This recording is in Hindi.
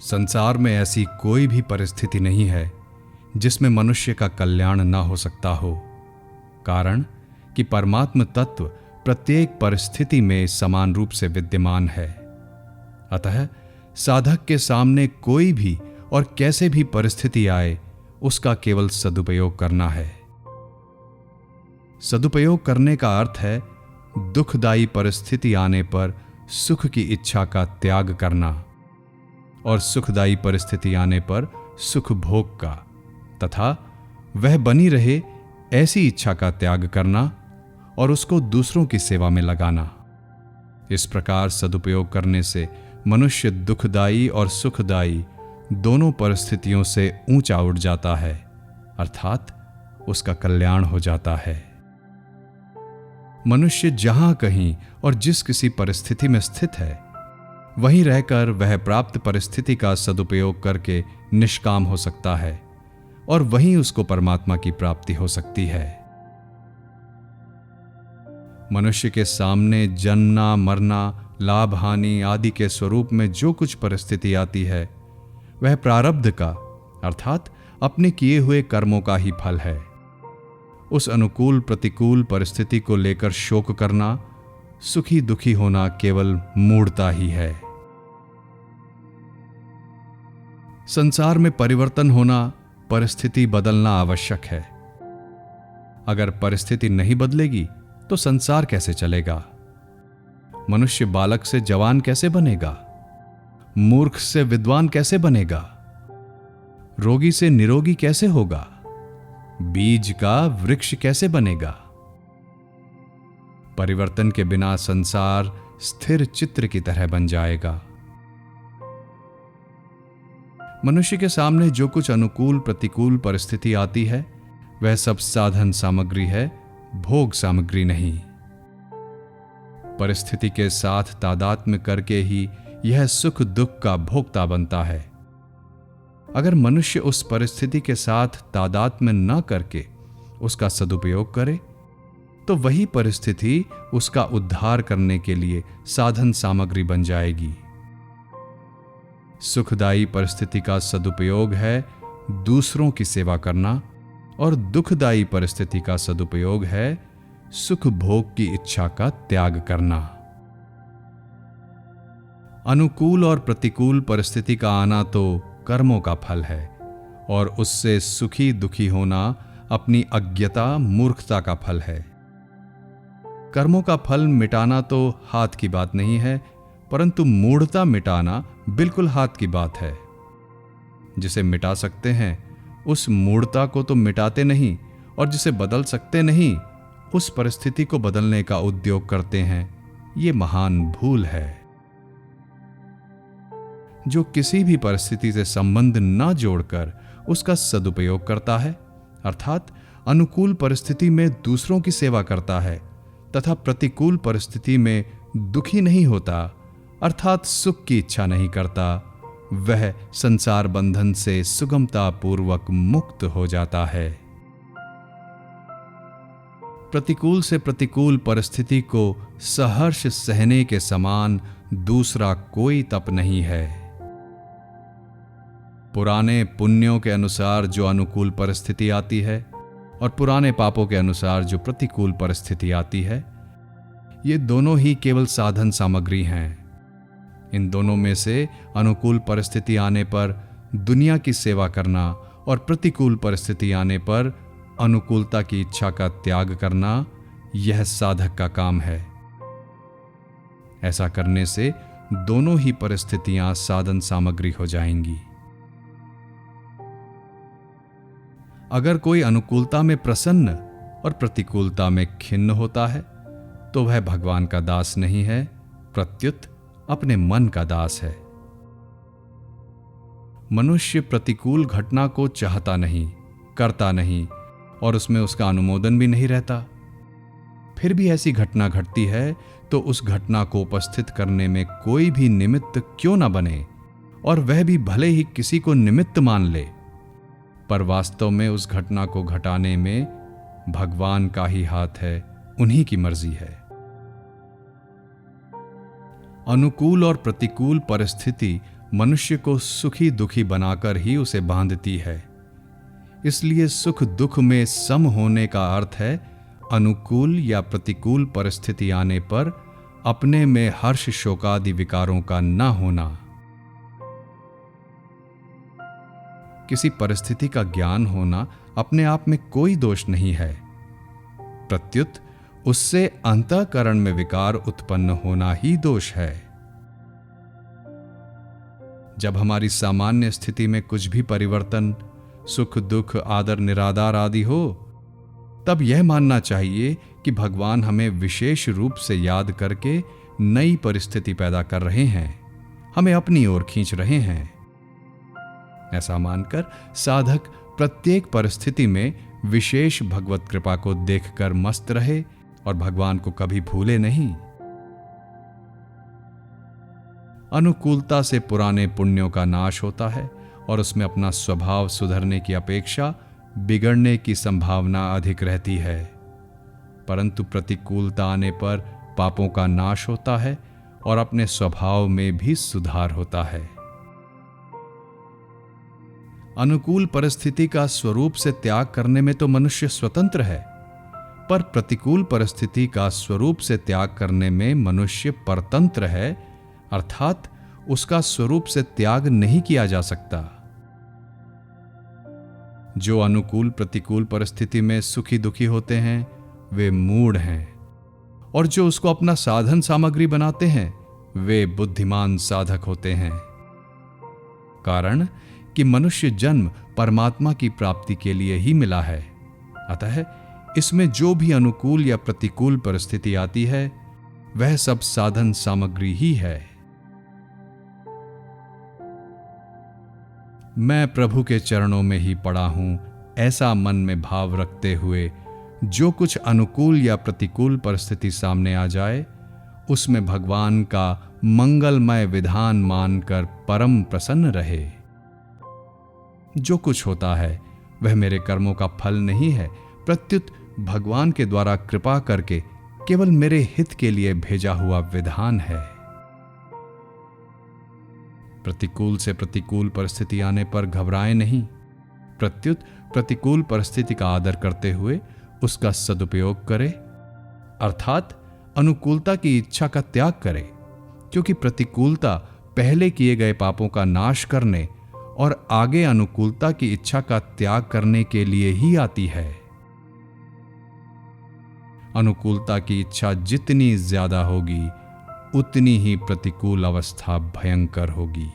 संसार में ऐसी कोई भी परिस्थिति नहीं है जिसमें मनुष्य का कल्याण न हो सकता हो, कारण कि परमात्म तत्व प्रत्येक परिस्थिति में समान रूप से विद्यमान है। अतः साधक के सामने कोई भी और कैसे भी परिस्थिति आए, उसका केवल सदुपयोग करना है। सदुपयोग करने का अर्थ है दुखदायी परिस्थिति आने पर सुख की इच्छा का त्याग करना और सुखदायी परिस्थिति आने पर सुख भोग का तथा वह बनी रहे ऐसी इच्छा का त्याग करना और उसको दूसरों की सेवा में लगाना। इस प्रकार सदुपयोग करने से मनुष्य दुखदायी और सुखदायी दोनों परिस्थितियों से ऊंचा उठ जाता है, अर्थात उसका कल्याण हो जाता है। मनुष्य जहां कहीं और जिस किसी परिस्थिति में स्थित है, वहीं रहकर वह प्राप्त परिस्थिति का सदुपयोग करके निष्काम हो सकता है और वहीं उसको परमात्मा की प्राप्ति हो सकती है। मनुष्य के सामने जन्मना, मरना, लाभ हानि आदि के स्वरूप में जो कुछ परिस्थिति आती है, वह प्रारब्ध का अर्थात अपने किए हुए कर्मों का ही फल है। उस अनुकूल प्रतिकूल परिस्थिति को लेकर शोक करना, सुखी दुखी होना केवल मूढ़ता ही है। संसार में परिवर्तन होना, परिस्थिति बदलना आवश्यक है। अगर परिस्थिति नहीं बदलेगी तो संसार कैसे चलेगा? मनुष्य बालक से जवान कैसे बनेगा? मूर्ख से विद्वान कैसे बनेगा? रोगी से निरोगी कैसे होगा? बीज का वृक्ष कैसे बनेगा? परिवर्तन के बिना संसार स्थिर चित्र की तरह बन जाएगा। मनुष्य के सामने जो कुछ अनुकूल प्रतिकूल परिस्थिति आती है, वह सब साधन सामग्री है, भोग सामग्री नहीं। परिस्थिति के साथ तादात्म्य करके ही यह सुख दुख का भोक्ता बनता है। अगर मनुष्य उस परिस्थिति के साथ तादात्म्य न करके उसका सदुपयोग करे, तो वही परिस्थिति उसका उद्धार करने के लिए साधन सामग्री बन जाएगी। सुखदायी परिस्थिति का सदुपयोग है दूसरों की सेवा करना और दुखदायी परिस्थिति का सदुपयोग है सुख भोग की इच्छा का त्याग करना। अनुकूल और प्रतिकूल परिस्थिति का आना तो कर्मों का फल है और उससे सुखी दुखी होना अपनी अज्ञता मूर्खता का फल है। कर्मों का फल मिटाना तो हाथ की बात नहीं है, परंतु मूढ़ता मिटाना बिल्कुल हाथ की बात है। जिसे मिटा सकते हैं उस मूढ़ता को तो मिटाते नहीं, और जिसे बदल सकते नहीं उस परिस्थिति को बदलने का उद्योग करते हैं। ये महान भूल है। जो किसी भी परिस्थिति से संबंध न जोड़कर उसका सदुपयोग करता है, अर्थात अनुकूल परिस्थिति में दूसरों की सेवा करता है तथा प्रतिकूल परिस्थिति में दुखी नहीं होता, अर्थात सुख की इच्छा नहीं करता, वह संसार बंधन से सुगमता पूर्वक मुक्त हो जाता है। प्रतिकूल से प्रतिकूल परिस्थिति को सहर्ष सहने के समान दूसरा कोई तप नहीं है। पुराने पुण्यों के अनुसार जो अनुकूल परिस्थिति आती है और पुराने पापों के अनुसार जो प्रतिकूल परिस्थिति आती है, ये दोनों ही केवल साधन सामग्री हैं। इन दोनों में से अनुकूल परिस्थिति आने पर दुनिया की सेवा करना और प्रतिकूल परिस्थिति आने पर अनुकूलता की इच्छा का त्याग करना, यह साधक का काम है। ऐसा करने से दोनों ही परिस्थितियां साधन सामग्री हो जाएंगी। अगर कोई अनुकूलता में प्रसन्न और प्रतिकूलता में खिन्न होता है, तो वह भगवान का दास नहीं है, प्रत्युत अपने मन का दास है। मनुष्य प्रतिकूल घटना को चाहता नहीं, करता नहीं और उसमें उसका अनुमोदन भी नहीं रहता। फिर भी ऐसी घटना घटती है तो उस घटना को उपस्थित करने में कोई भी निमित्त क्यों ना बने, और वह भी भले ही किसी को निमित्त मान ले, पर वास्तव में उस घटना को घटाने में भगवान का ही हाथ है, उन्हीं की मर्जी है। अनुकूल और प्रतिकूल परिस्थिति मनुष्य को सुखी दुखी बनाकर ही उसे बांधती है। इसलिए सुख दुख में सम होने का अर्थ है अनुकूल या प्रतिकूल परिस्थिति आने पर अपने में हर्ष शोकादि विकारों का न होना। किसी परिस्थिति का ज्ञान होना अपने आप में कोई दोष नहीं है, प्रत्युत उससे अंतःकरण में विकार उत्पन्न होना ही दोष है। जब हमारी सामान्य स्थिति में कुछ भी परिवर्तन, सुख दुख आदर निरादार आदि हो, तब यह मानना चाहिए कि भगवान हमें विशेष रूप से याद करके नई परिस्थिति पैदा कर रहे हैं, हमें अपनी ओर खींच रहे हैं। ऐसा मानकर साधक प्रत्येक परिस्थिति में विशेष भगवत कृपा को देखकर मस्त रहे और भगवान को कभी भूले नहीं। अनुकूलता से पुराने पुण्यों का नाश होता है और उसमें अपना स्वभाव सुधरने की अपेक्षा बिगड़ने की संभावना अधिक रहती है, परंतु प्रतिकूलता आने पर पापों का नाश होता है और अपने स्वभाव में भी सुधार होता है। अनुकूल परिस्थिति का स्वरूप से त्याग करने में तो मनुष्य स्वतंत्र है, पर प्रतिकूल परिस्थिति का स्वरूप से त्याग करने में मनुष्य परतंत्र है, अर्थात उसका स्वरूप से त्याग नहीं किया जा सकता। जो अनुकूल प्रतिकूल परिस्थिति में सुखी दुखी होते हैं वे मूढ़ हैं, और जो उसको अपना साधन सामग्री बनाते हैं वे बुद्धिमान साधक होते हैं। कारण कि मनुष्य जन्म परमात्मा की प्राप्ति के लिए ही मिला है, अतः इसमें जो भी अनुकूल या प्रतिकूल परिस्थिति आती है वह सब साधन सामग्री ही है। मैं प्रभु के चरणों में ही पड़ा हूं, ऐसा मन में भाव रखते हुए जो कुछ अनुकूल या प्रतिकूल परिस्थिति सामने आ जाए उसमें भगवान का मंगलमय विधान मानकर परम प्रसन्न रहे। जो कुछ होता है वह मेरे कर्मों का फल नहीं है, प्रत्युत भगवान के द्वारा कृपा करके केवल मेरे हित के लिए भेजा हुआ विधान है। प्रतिकूल से प्रतिकूल परिस्थिति आने पर घबराएं नहीं, प्रत्युत प्रतिकूल परिस्थिति का आदर करते हुए उसका सदुपयोग करें, अर्थात अनुकूलता की इच्छा का त्याग करें, क्योंकि प्रतिकूलता पहले किए गए पापों का नाश करने और आगे अनुकूलता की इच्छा का त्याग करने के लिए ही आती है। अनुकूलता की इच्छा जितनी ज्यादा होगी उतनी ही प्रतिकूल अवस्था भयंकर होगी।